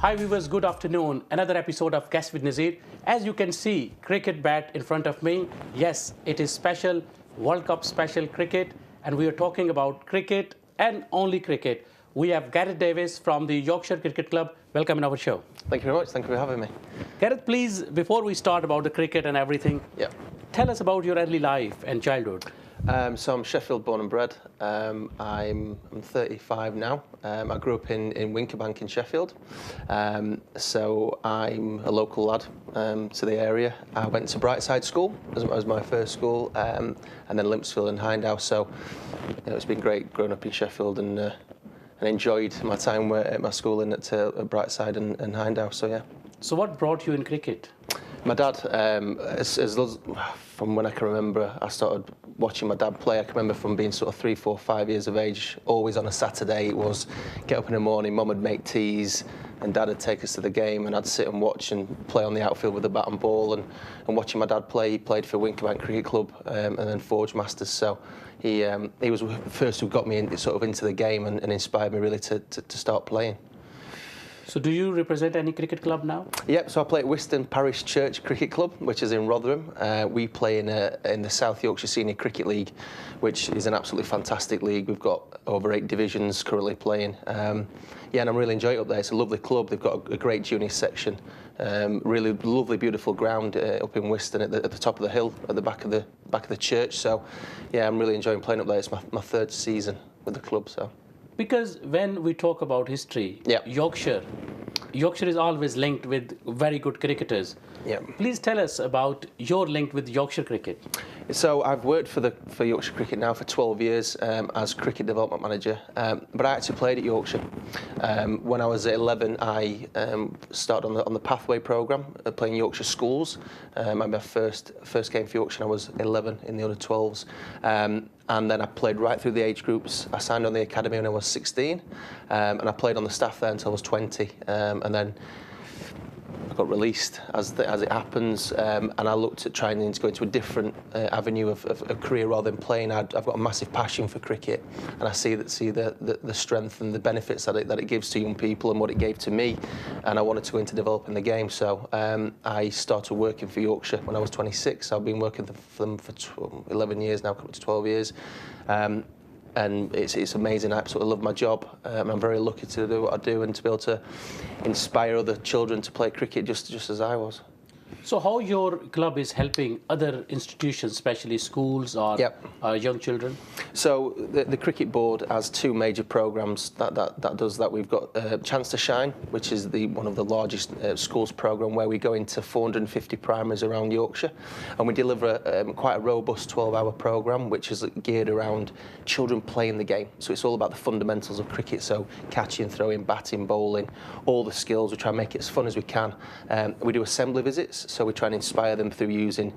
Hi viewers, good afternoon. Another episode of Guest with Nazir. As you can see, cricket bat in front of me. Yes, it is special, World Cup special cricket, and we are talking about cricket and only cricket. We have Gareth Davis from the Yorkshire Cricket Club. Welcome in our show. Thank you very much. Thank you for having me. Gareth, please, before we start about the cricket and everything, tell us about your early life and childhood. So I'm Sheffield born and bred. I'm 35 now. I grew up in Winkerbank in Sheffield. So I'm a local lad to the area. I went to Brightside School as my first school, and then Limpsfield and Hindhouse. So it's been great growing up in Sheffield and enjoyed my time at my school at Brightside and Hindhouse. So yeah. So what brought you in cricket? My dad, from when I can remember, I started watching my dad play. I can remember from being sort of 3, 4, 5 years of age, always on a Saturday, it was get up in the morning, Mum would make teas, and Dad would take us to the game, and I'd sit and watch and play on the outfield with the bat and ball, and watching my dad play. He played for Winkerbank Cricket Club and then Forge Masters, so he was the first who got me into the game and inspired me really to start playing. So do you represent any cricket club now? Yep, so I play at Whiston Parish Church Cricket Club, which is in Rotherham. We play in the South Yorkshire Senior Cricket League, which is an absolutely fantastic league. We've got over 8 divisions currently playing. And I'm really enjoying it up there. It's a lovely club. They've got a great junior section. Really lovely, beautiful ground up in Whiston at the top of the hill, at the back of the church. So, yeah, I'm really enjoying playing up there. It's my third season with the club, so. Because when we talk about history, Yorkshire is always linked with very good cricketers. Yeah. Please tell us about your link with Yorkshire cricket. So I've worked for Yorkshire Cricket now for 12 years as cricket development manager, but I actually played at Yorkshire. When I was 11, I started on the pathway programme, playing Yorkshire schools. My first game for Yorkshire, I was 11 in the under 12s. And then I played right through the age groups. I signed on the academy when I was 16, and I played on the staff there until I was 20, and then I got released as it happens, and I looked at trying to go into a different avenue of a career rather than playing. I've got a massive passion for cricket, and I see the strength and the benefits that it gives to young people and what it gave to me, and I wanted to go into developing the game. So I started working for Yorkshire when I was 26. I've been working for them for 11 years now, coming to 12 years. And it's amazing. I absolutely love my job. I'm very lucky to do what I do and to be able to inspire other children to play cricket just as I was. So how your club is helping other institutions, especially schools or young children? So the cricket board has 2 major programmes that does that. We've got Chance to Shine, which is one of the largest schools programme where we go into 450 primaries around Yorkshire, and we deliver quite a robust 12-hour programme which is geared around children playing the game. So it's all about the fundamentals of cricket, so catching, throwing, batting, bowling, all the skills. We try and make it as fun as we can. We do assembly visits, so we try and inspire them through using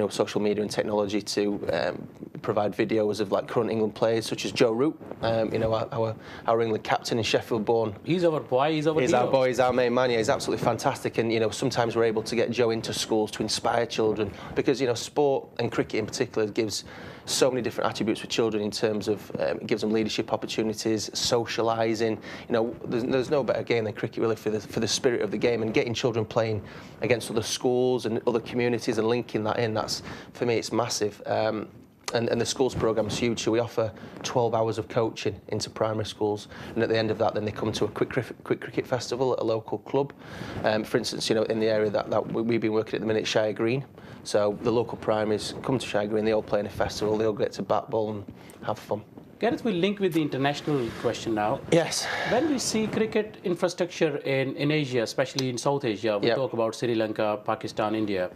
social media and technology to provide videos of like current England players such as Joe Root, our England captain in Sheffield born. He's our boy, he's our boy, he's our main man. Yeah, he's absolutely fantastic, and sometimes we're able to get Joe into schools to inspire children because sport and cricket in particular gives so many different attributes for children in terms of it gives them leadership opportunities, socialising. There's no better game than cricket really for the spirit of the game, and getting children playing against other schools and other communities and linking that in. That's, for me, it's massive. And the schools programme is huge, so we offer 12 hours of coaching into primary schools, and at the end of that then they come to a quick cricket festival at a local club. For instance, in the area that we've been working at the minute, Shire Green, so the local primaries come to Shire Green, they all play in a festival, they all get to bat ball and have fun. Gareth, we'll link with the international question now. Yes. When we see cricket infrastructure in Asia, especially in South Asia, we talk about Sri Lanka, Pakistan, India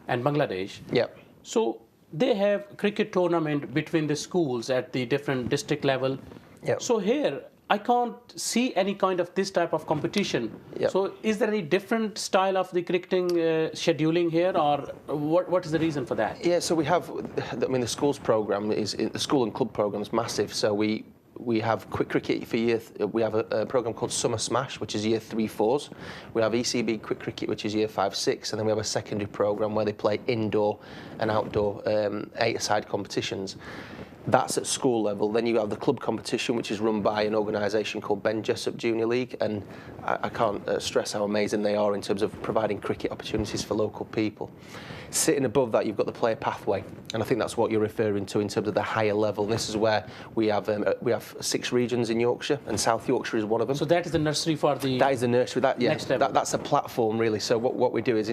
and Bangladesh. So they have cricket tournament between the schools at the different district level. So here, I can't see any kind of this type of competition. So is there any different style of the cricketing scheduling here, or what is the reason for that? Yeah, so we have, the schools programme the school and club programme is massive. So we have quick cricket for we have a programme called Summer Smash, which is year 3-4s. We have ECB quick cricket, which is year 5-6, and then we have a secondary programme where they play indoor and outdoor 8-a-side competitions. That's at school level. Then you have the club competition, which is run by an organisation called Ben Jessup Junior League, and I can't stress how amazing they are in terms of providing cricket opportunities for local people. Sitting above that, you've got the player pathway, and I think that's what you're referring to in terms of the higher level. And this is where we have 6 regions in Yorkshire, and South Yorkshire is one of them. So that is the nursery for the. That is the nursery. Next level. That's a platform really. So what we do is,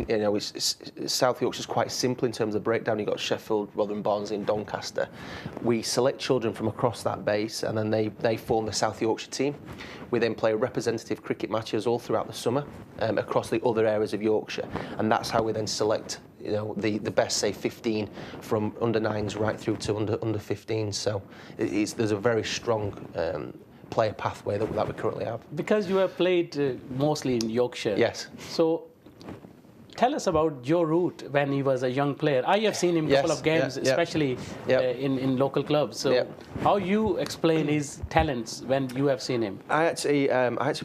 South Yorkshire is quite simple in terms of breakdown. You've got Sheffield, Rotherham, Barnsley, and Doncaster. We select children from across that base, and then they form the South Yorkshire team. We then play representative cricket matches all throughout the summer across the other areas of Yorkshire, and that's how we then select the best, say, 15 from under-9s right through to under 15s. So there's a very strong player pathway that we currently have. Because you have played mostly in Yorkshire. Yes. So tell us about your route when he was a young player. I have seen him a couple of games, especially in local clubs. So how you explain his talents when you have seen him? I actually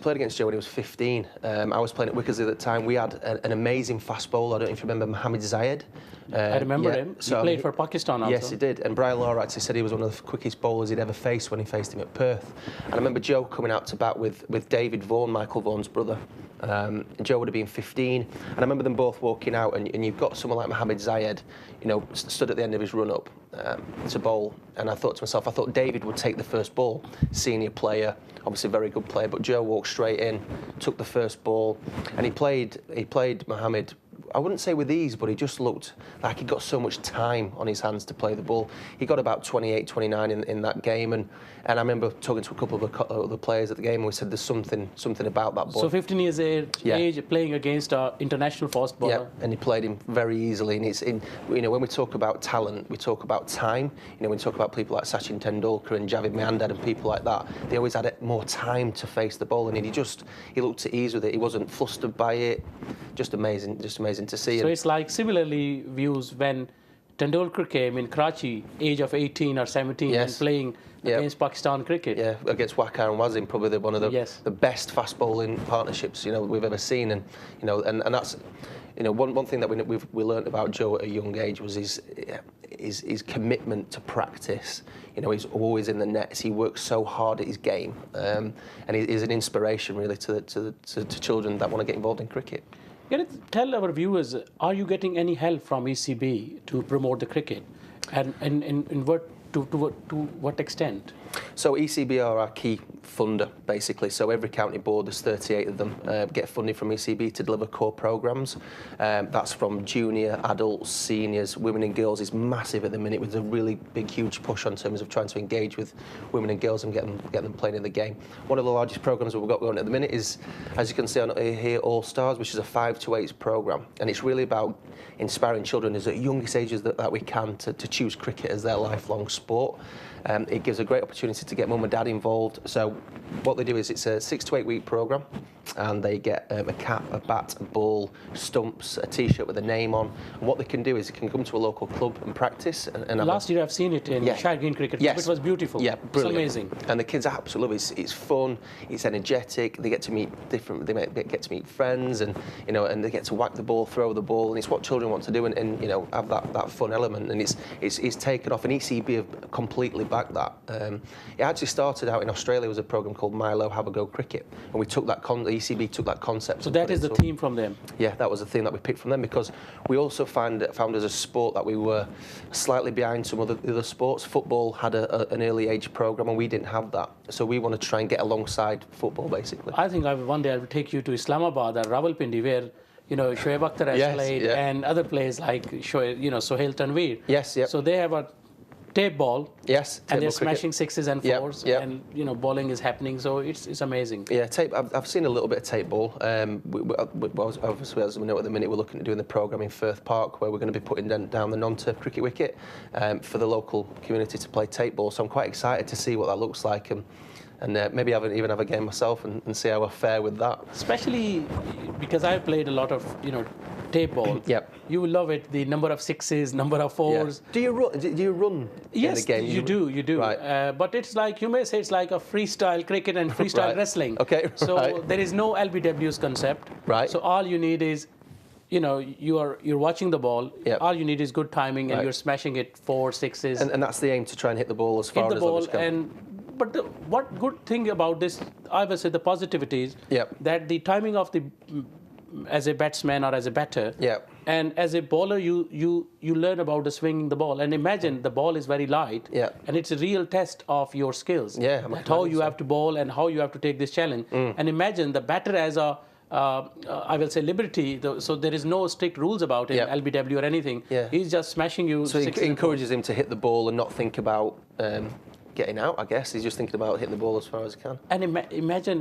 played against Joe when he was 15. I was playing at Wickersley at the time. We had an amazing fast bowler. I don't know if you remember Mohammed Zayed. I remember him. So he played for Pakistan also. Yes, he did. And Brian Law actually said he was one of the quickest bowlers he'd ever faced when he faced him at Perth. And I remember Joe coming out to bat with David Vaughan, Michael Vaughan's brother. Joe would have been 15, and I remember them both walking out, and you've got someone like Mohammed Zayed, stood at the end of his run-up to bowl, and I thought to myself, I thought David would take the first ball, senior player, obviously a very good player, but Joe walked straight in, took the first ball, and he played Mohammed, I wouldn't say with ease, but he just looked like he got so much time on his hands to play the ball. He got about 28, 29 in that game, and I remember talking to a couple of the players at the game, and we said there's something about that ball. So 15 years age, playing against an international fast bowler. Yeah, and he played him very easily. And when we talk about talent, we talk about time. When we talk about people like Sachin Tendulkar and Javed Miandad and people like that, they always had more time to face the ball, and he looked at ease with it. He wasn't flustered by it. Just amazing to see. So it's like similarly views when Tendulkar came in Karachi, age of 18 or 17, and playing against Pakistan cricket. Yeah, against Waqar and Wasim, probably one of the best fast bowling partnerships we've ever seen, and that's one thing that we learned about Joe at a young age was his commitment to practice. He's always in the nets. He works so hard at his game, and he's an inspiration really to children that want to get involved in cricket. Tell our viewers, are you getting any help from ECB to promote the cricket, and to what extent? So ECB are our key funder, basically. So every county board, there's 38 of them, get funding from ECB to deliver core programmes. That's from junior, adults, seniors, women and girls is massive at the minute, with a really big, huge push on terms of trying to engage with women and girls and get them playing in the game. One of the largest programmes we've got going at the minute is, as you can see on here, All Stars, which is a 5 to 8 programme, and it's really about inspiring children as at youngest ages that we can to choose cricket as their lifelong sport. It gives a great opportunity to get mum and dad involved. So what they do is it's a 6 to 8 week programme, and they get a cap, a bat, a ball, stumps, a T-shirt with a name on. And what they can do is they can come to a local club and practice. And last year I've seen it in Shire Green Cricket Club. It was beautiful. Yeah, brilliant. It's amazing. And the kids absolutely love it. It's fun. It's energetic. They get to meet they get to meet friends, and and they get to whack the ball, throw the ball, and it's what children want to do, and have that fun element. And it's taken off. And ECB have completely backed that. It actually started out in Australia. There was a program called Milo Have a Go Cricket, and we took that the ECB took that concept. So that is the theme from them. Yeah, that was the thing that we picked from them, because we also found as a sport that we were slightly behind some other sports. Football had an early age program, and we didn't have that. So we want to try and get alongside football, basically. I think one day I will take you to Islamabad or Rawalpindi, where Shoaib Akhtar has played, and other players like Sohail Tanveer. Yes, yeah. So they have a tape ball. Yes, and they're smashing 6s and 4s, and bowling is happening. So it's amazing. Yeah, tape. I've seen a little bit of tape ball. Obviously, as we know at the minute, we're looking at doing the programme in Firth Park, where we're going to be putting down the non-turf cricket wicket for the local community to play tape ball. So I'm quite excited to see what that looks like, and maybe even have a game myself and see how I fare with that. Especially because I've played a lot of tape ball. Yep. You will love it. The number of 6s, number of 4s. Yeah. Do you run? Yes, in the game? you do. Right. But it's like, you may say it's like a freestyle cricket and freestyle wrestling. Okay. So there is no LBW's concept. Right. So all you need is you're watching the ball. Yep. All you need is good timing, and Right. you're smashing it 4, 6s. And that's the aim, to try and hit the ball as far hit the as ball. others can. But what good thing about this, I would say, the positivity is Yep. that the timing of the as a batsman or as a batter, Yep. and as a bowler, you learn about the swinging the ball. And imagine the ball is very light, Yep. and it's a real test of your skills. Yeah, that how you have to bowl and how you have to take this challenge. And imagine the batter as a I will say liberty, so there is no strict rules about it, Yep. LBW or anything. Yeah. He's just smashing you. So it sixes. encourages him to hit the ball and not think about getting out, I guess. He's just thinking about hitting the ball as far as he can. And imagine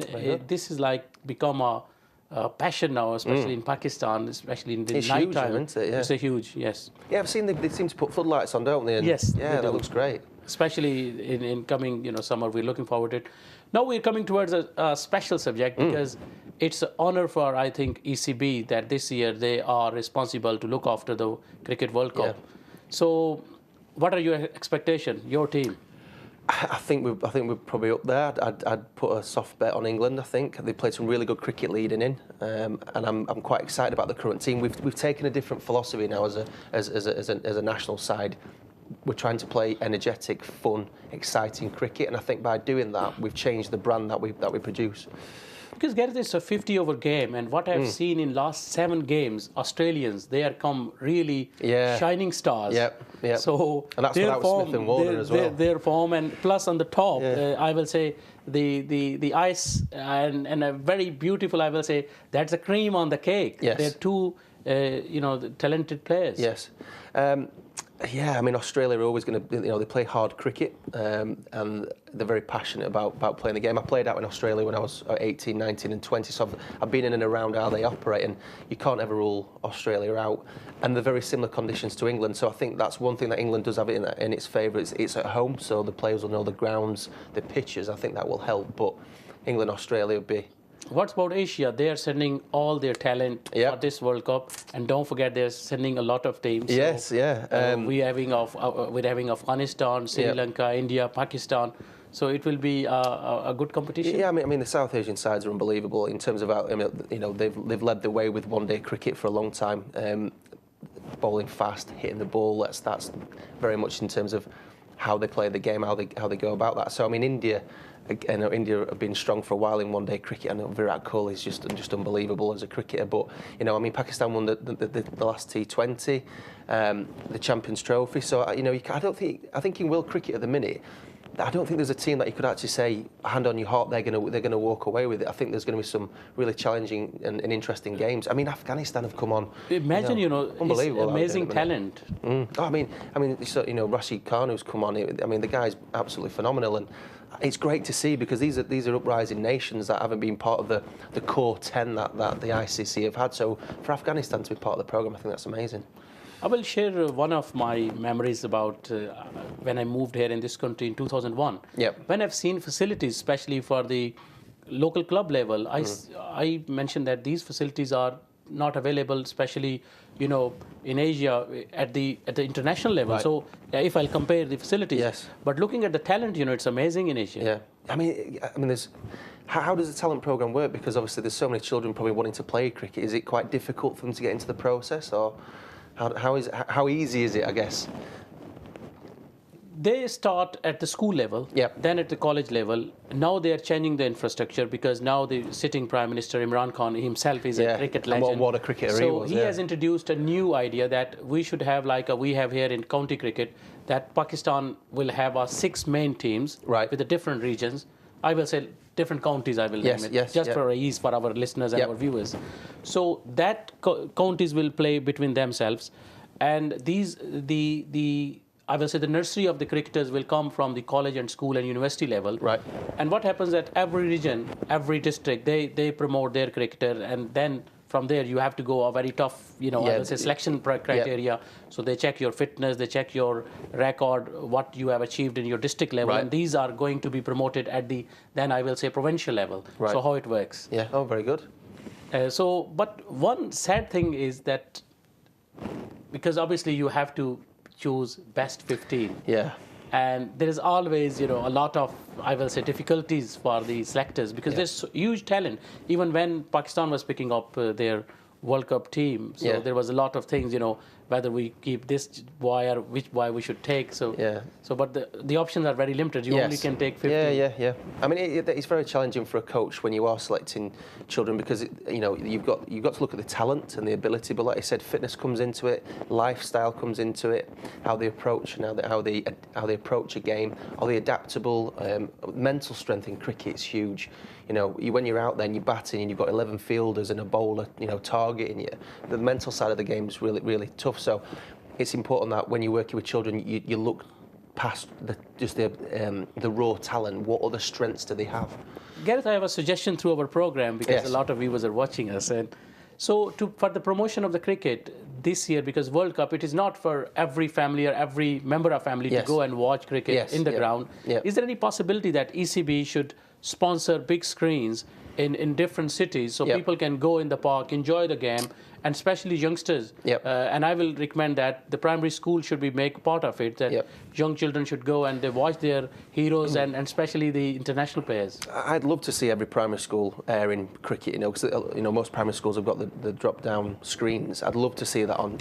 this is like become a passion now, especially in Pakistan, especially in the It's night huge, time. isn't it? Yeah. It's a huge, yes. Yeah, I've seen they seem to put floodlights on, don't they? And Yes, yeah, they that do. looks great. Especially in coming summer, we're looking forward to it. Now we're coming towards a special subject because it's an honor for, I think, ECB that this year they are responsible to look after the Cricket World Cup. Yeah. So, what are your expectations, your team? I think we're probably up there. I'd put a soft bet on England. I think they played some really good cricket leading in, and I'm quite excited about the current team. We've taken a different philosophy now as a national side. We're trying to play energetic, fun, exciting cricket, and I think by doing that, we've changed the brand that we produce. Because Gareth, it's a 50-over game, and what I've seen in last 7 games, Australians, they are come really shining stars. Yep. So And that's their without form, Smith and Warner as well. Their form, and plus on the top, I will say the ice and a very beautiful, I will say, that's a cream on the cake. Yes. They're two, talented players. Yes. Yeah, I mean, Australia are always going to, they play hard cricket, and they're very passionate about playing the game. I played out in Australia when I was 18, 19 and 20, so I've been in and around how they operate, and you can't ever rule Australia out. And they're very similar conditions to England, so I think that's one thing that England does have in its favour. It's at home, so the players will know the grounds, the pitches. I think that will help, but England, Australia would be... What about Asia? They are sending all their talent for this World Cup, and don't forget they're sending a lot of teams. Yes, so, yeah. we're having Afghanistan, Sri Lanka, India, Pakistan. So it will be a good competition. Yeah, I mean the South Asian sides are unbelievable in terms of they've led the way with one-day cricket for a long time, bowling fast, hitting the ball. That's very much in terms of how they play the game, how they go about that. So I mean India. I know India have been strong for a while in one-day cricket. I know Virat Kohli is just unbelievable as a cricketer. But I mean, Pakistan won the last T20, the Champions Trophy. So I think in world cricket at the minute, I don't think there's a team that you could actually say, hand on your heart, they're going to walk away with it. I think there's going to be some really challenging and interesting games. I mean, Afghanistan have come on. Imagine, unbelievable, amazing talent. Oh, I mean, Rashid Khan who's come on. I mean, the guy's absolutely phenomenal, and it's great to see because these are uprising nations that haven't been part of the core 10 that the ICC have had. So for Afghanistan to be part of the program, I think that's amazing. I will share one of my memories about when I moved here in this country in 2001. Yep. When I've seen facilities, especially for the local club level, I mentioned that these facilities are not available, especially in Asia at the international level. Right. So if I'll compare the facilities, yes. But looking at the talent, it's amazing in Asia. Yeah, I mean, there's. How does the talent program work? Because obviously there's so many children probably wanting to play cricket. Is it quite difficult for them to get into the process, or how easy is it? I guess. They start at the school level, then at the college level. Now they are changing the infrastructure because now the sitting Prime Minister Imran Khan himself is a cricket legend. And what a cricketer so he was. He has introduced a new idea that we should have we have here in county cricket, that Pakistan will have 6 main teams with the different regions. I will say different counties, I will name it, just for ease for our listeners and our viewers. So that counties will play between themselves, and I will say the nursery of the cricketers will come from the college and school and university level. Right. And what happens at every region, every district, they promote their cricketer, and then from there you have to go a very tough, I will say selection criteria. So they check your fitness, they check your record, what you have achieved in your district level, and these are going to be promoted at then I will say provincial level. Right. So how it works. Yeah. Oh, very good. But one sad thing is that because obviously you have to choose best 15. Yeah. And there is always, a lot of, I will say, difficulties for the selectors because there's huge talent. Even when Pakistan was picking up their World Cup team. So there was a lot of things, whether we keep this boy or which boy we should take. So but the options are very limited. You only can take 50. Yeah. I mean, it's very challenging for a coach when you are selecting children because you've got to look at the talent and the ability. But like I said, fitness comes into it, lifestyle comes into it, how they approach and how they approach a game. Are they adaptable? Mental strength in cricket is huge. When you're out there and you're batting and you've got 11 fielders and a bowler, targeting you, the mental side of the game is really, really tough. So it's important that when you're working with children, you look past the raw talent. What other strengths do they have? Gareth, I have a suggestion through our program because a lot of viewers are watching us. And so for the promotion of the cricket this year, because World Cup, it is not for every family or every member of family to go and watch cricket in the ground. Is there any possibility that ECB should sponsor big screens in different cities so people can go in the park, enjoy the game, and especially youngsters? And I will recommend that the primary school should make part of it, that young children should go and they watch their heroes and especially the international players. I'd love to see every primary school airing cricket, because most primary schools have got the drop-down screens. I'd love to see that on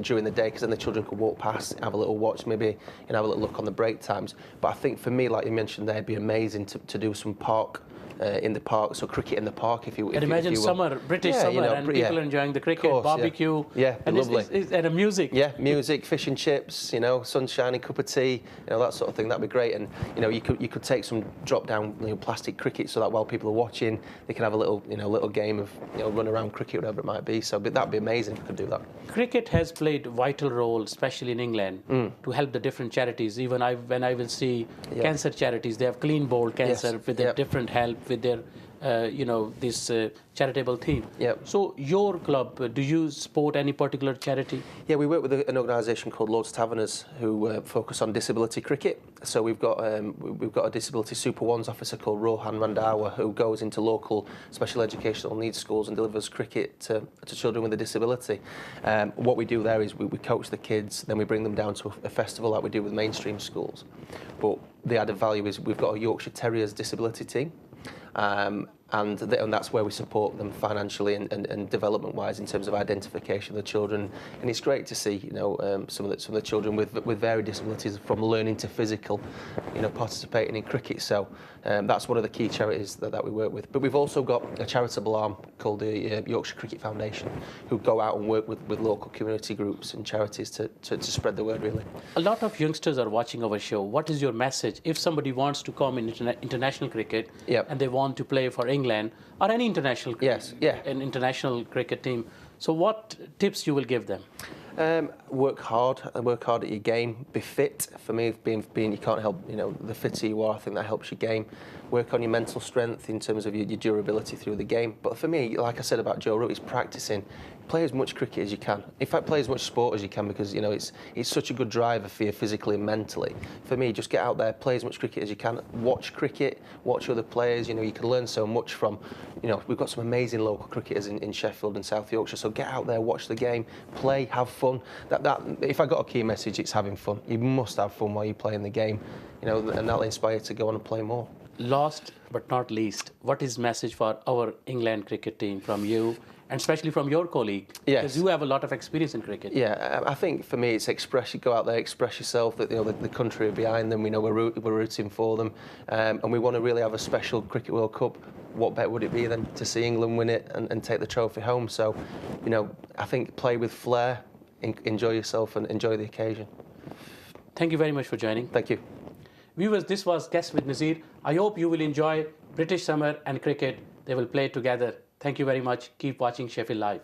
during the day, because then the children could walk past, have a little watch, maybe have a little look on the break times. But I think for me, like you mentioned there, it'd be amazing to do some park. In the park, so cricket in the park, if you will. And imagine summer, British summer, and people enjoying the cricket, course, barbecue, and lovely. And music. Yeah, music, fish and chips, sunshine, cup of tea, that sort of thing. That'd be great. And you could take some drop down plastic cricket, so that while people are watching, they can have a little little game of run around cricket, whatever it might be. So that'd be amazing if we could do that. Cricket has played a vital role, especially in England, to help the different charities. Even when I will see cancer charities, they have clean bowl cancer with a different help with their this charitable theme. So your club, do you support any particular charity? Yeah, we work with an organisation called Lord's Taverners who focus on disability cricket. So we've got a disability Super Ones officer called Rohan Randhawa who goes into local special educational needs schools and delivers cricket to children with a disability. What we do there is we coach the kids, then we bring them down to a festival like we do with mainstream schools. But the added value is we've got a Yorkshire Terriers disability team. And that's where we support them financially and development-wise in terms of identification of the children. And it's great to see, some of the children with varied disabilities, from learning to physical, participating in cricket. So that's one of the key charities that we work with. But we've also got a charitable arm called the Yorkshire Cricket Foundation, who go out and work with local community groups and charities to spread the word, really. A lot of youngsters are watching our show. What is your message if somebody wants to come in international cricket and they want to play for England or any international an international cricket team? So what tips you will give them? Work hard at your game. Be fit. For me, being you can't help, the fitter you are, I think that helps your game. Work on your mental strength in terms of your durability through the game. But for me, like I said about Joe Root, is practicing. Play as much cricket as you can. In fact, play as much sport as you can, because it's such a good driver for you physically and mentally. For me, just get out there, play as much cricket as you can. Watch cricket, watch other players. You can learn so much from. We've got some amazing local cricketers in Sheffield and South Yorkshire. So get out there, watch the game, play, have fun. That if I got a key message, it's having fun. You must have fun while you're playing the game, and that'll inspire you to go on and play more. Last but not least, what is message for our England cricket team from you, and especially from your colleague? Yes. Because you have a lot of experience in cricket. Yeah, I think for me it's go out there, express yourself, that the country are behind them, we're rooting for them, and we want to really have a special Cricket World Cup. What better would it be than to see England win it and take the trophy home? So, I think play with flair, enjoy yourself and enjoy the occasion. Thank you very much for joining. Thank you. Viewers, this was Guest with Nazir. I hope you will enjoy British summer and cricket. They will play together. Thank you very much. Keep watching Sheffield Live.